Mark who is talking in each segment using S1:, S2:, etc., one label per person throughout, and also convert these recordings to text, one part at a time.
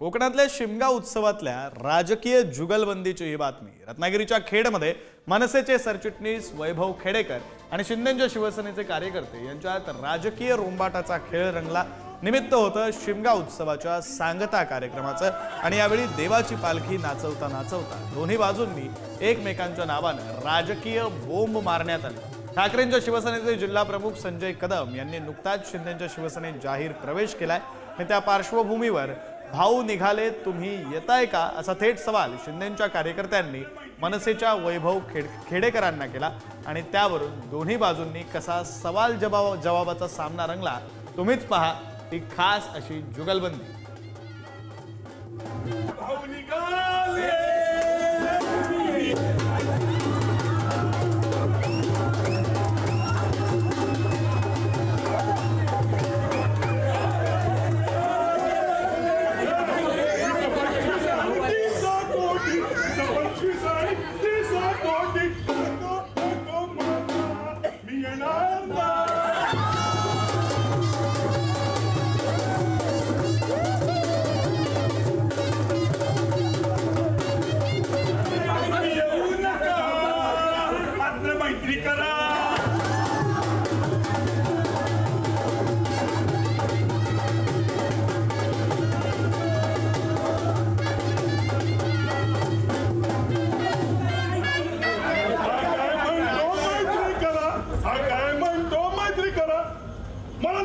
S1: कोकणातल्या शिमगा उत्सवातल्या राजकीय जुगलबंदीची ही बातमी। रत्नागिरीच्या खेडमध्ये मनसेचे सरचिटणीस वैभव खेडेकर आणि शिंदेच्या शिवसेनेचे कार्यकर्ते यांच्यात राजकीय रोंबाटाचा खेळ रंगला। निमित्त होतं शिमगा उत्सवाच्या सांगता कार्यक्रमाचं आणि यावेळी देवाची पालखी नाचवता नाचवता दोन्ही बाजूंनी एकमेकांच्या नावानं राजकीय बोंब मारण्यात आले। ठाकरेंच्या शिवसेनेचे जिल्हा प्रमुख संजय कदम यांनी नुकताच शिंदेच्या शिवसेनेत जाहीर प्रवेश केलाय। त्या पार्श्वभूमीवर भाऊ निघाले तुम्ही येताय का असा थेट सवाल शिंदेच्या कार्यकर्त्यांनी मनसेच्या वैभव खेडेकरांना केला आणि त्यावरून दोन्ही बाजूंनी कसा सवाल जवाबाचा सामना रंगला तुम्हीच पहा ती खास अशी जुगलबंदी।
S2: भाऊ निघाले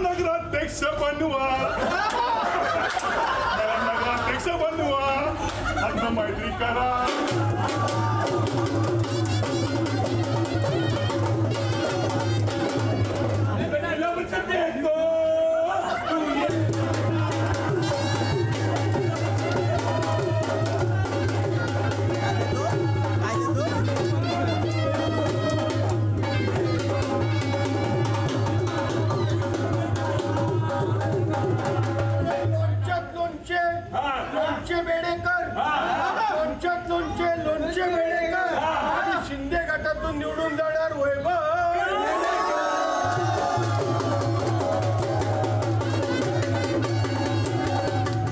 S2: नगराध्यक्ष बनवा आता मैत्री करा। लोणचे बेडेकर आणि शिंदे गटातून निवडून जाणार वैभव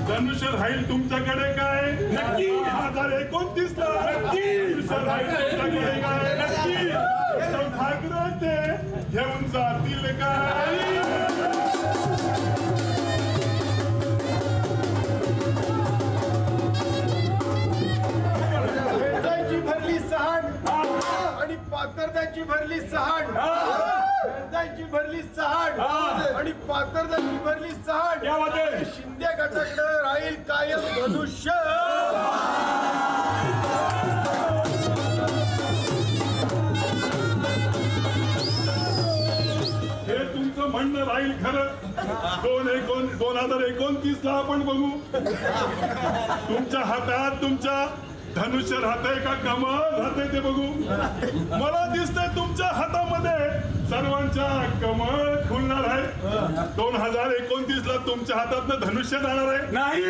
S2: धनुष्य राहील तुमच्याकडे काय नक्की 2029 ला धनुष्य राहील तुमच्याकडे काय नक्की ठाकरे ते घेऊन जातील काय। पात्रताची भरली सहाण आणि पात्रताची भरली सहाण शिंदे गटाकडे राहील कायम धनुष्य। हे तुमचं म्हणणं राहील खरं 2029 ला आपण बघू तुमच्या हातात तुमच्या धनुष्य राहतंय का कमळ राहतंय ते बघू। मला दिसतंय तुमच्या हातामध्ये सर्वांच्या कमळ खुलणार आहे। 2029 ला तुमच्या हातात धनुष्य जाणार आहे नाही।